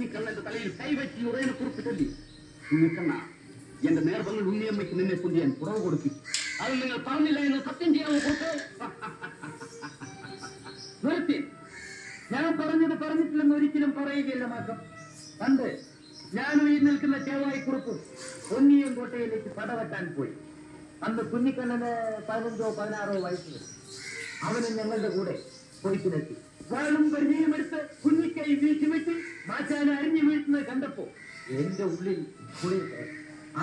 കുഞ്ഞിക്കണ്ണന്റെ തലയിൽ കൈവറ്റി ഉറയെ കുറിപ്പ് ചൊല്ലി, കുഞ്ഞിക്കണ്ണ, എന്റെ നേർവങ്ങൾ ഉണ്ണിയമ്മയ്ക്ക് നിന്നെ കൊണ്ട് ഞാൻ കുറവ് കൊടുക്കും. അത് നിങ്ങൾ പറഞ്ഞില്ല എന്ന് സത്യം ചെയ്യാമോ കുറിപ്പ്? നിർത്തി. ഞാൻ പറഞ്ഞത് പറഞ്ഞിട്ടില്ലെന്ന് ഒരിക്കലും പറയുകയില്ല മാത്രം. പണ്ട് ഞാനും ഈ നിൽക്കുന്ന ചേവായി കുറിപ്പും പൊന്നിയം കോട്ടയിലേക്ക് പടവെട്ടാൻ പോയി. അന്ന് കുഞ്ഞിക്കണ്ണന് 15ഓ 16ഓ വയസ്സ് വരും. അവനും ഞങ്ങളുടെ കൂടെ പോയിത്തിനെത്തി. വാളും പരിചയം എടുത്ത് കുഞ്ഞിക്കൈ വീശി വെച്ച് മാച്ചാനെ അരിഞ്ഞു വീഴ്ത്തുന്നത് കണ്ടപ്പോ എന്റെ ഉള്ളിൽ കുളിർ കയറി.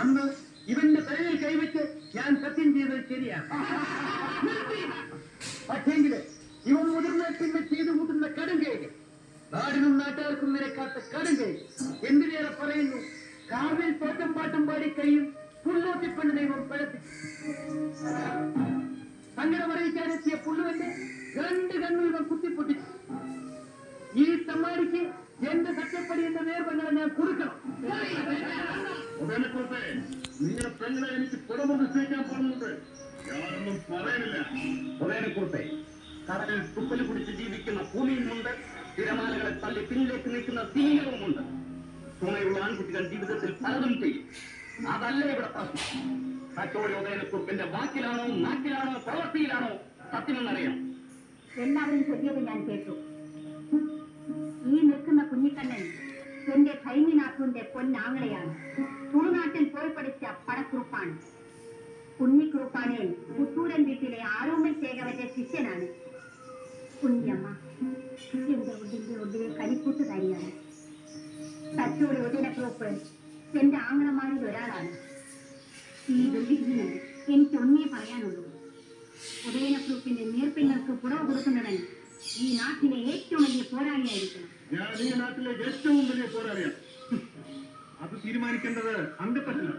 അന്ന് ഇവന്റെ തലയിൽ കൈവച്ച് ഞാൻ സത്യം ചെയ്തത് ശരിയാണ്. പക്ഷേങ്കില് ഇവൻ മുതിർന്ന പിന്നെ ചെയ്തു കൂട്ടുന്ന കടുങ്കൈകൾ, നാടിനും നാട്ടുകാർക്കും നിരക്കാത്ത കടുങ്കൈകൾ, എന്തിനേറെ പറയുന്നു, കാവിൽ തോറ്റം പാട്ടും പാടി കൈയും പുള്ളോത്തിപ്പെണ്ണിനെ ഇവൻ പഴപ്പിച്ചു. സങ്കടം അറിയിക്കാനെത്തിയ പുള്ളുവന്റെ 2 കണ്ണുകൾ ഇവൻ കുത്തിപ്പൊട്ടിച്ചു. ഈ തമ്മാടിക്ക് എന്റെ സത്യപ്പടി എന്റെ നേർവങ്ങളെ ഞാൻ കൊടുക്കണം. നിങ്ങളുടെ പെങ്ങളെ എനിക്ക് പുറമെ നിശ്ചയിക്കാൻ പോകുന്നുണ്ട്. ഞാനൊന്നും പറയാനില്ല. ഉദയനെക്കുറിച്ച് കടലിൽ തുപ്പല് കുടിച്ച് ജീവിക്കുന്ന ഭൂമിയുമുണ്ട്, തിരമാലകളെ തള്ളി പിന്നിലേക്ക് നിൽക്കുന്ന തീരവുമുണ്ട്. തുണയുള്ള ആൺകുട്ടികൾ ജീവിതത്തിൽ പലതും ചെയ്യും. അതല്ല ഇവിടെ പ്രശ്നം. കച്ചോടി ഉദയനെക്കുറിപ്പിന്റെ വാക്കിലാണോ നാക്കിലാണോ പ്രവൃത്തിയിലാണോ സത്യമെന്നറിയാം. എല്ലാവരും ചൊല്ലിയത് ഞാൻ കേട്ടു. ഈ നിൽക്കുന്ന കുഞ്ഞിക്കണ്ണൻ എന്റെ ഭൈമിനാഥുവിന്റെ പൊന്നാങ്ങളെയാണ്. തുളുനാട്ടിൽ പോയി പഠിച്ച പടക്കുറുപ്പാണ്. കുഞ്ഞിക്കുറുപ്പാനെ പുത്തൂരൻ വീട്ടിലെ ആരോമൽ ശേഖരന്റെ ശിഷ്യനാണ്. കുഞ്ഞമ്മ എന്റെ ഉള്ളിലെ കരിക്കൂട്ട് തരികയാണ്. തച്ചോടി ഉദയനക്കുറുപ്പ് എന്റെ ആങ്ങളമാരിൽ ഒരാളാണ്. ഈ വെള്ളിയിൽ എനിക്ക് ഒന്നേ പറയാനുള്ളൂ. ഉദയനക്കുറുപ്പിന്റെ നേർപ്പിങ്ങൾക്ക് പുറവ് കൊടുക്കുന്നവൻ ഈ നാട്ടിലെ ഏറ്റവും വലിയ പോരാളിയായിരിക്കണം. ഞാൻ ഈ നാട്ടിലെ ഏറ്റവും വലിയ പോരാളിയാണ്. അത് തീരുമാനിക്കേണ്ടത് അന്തപ്പറ്റില്ല.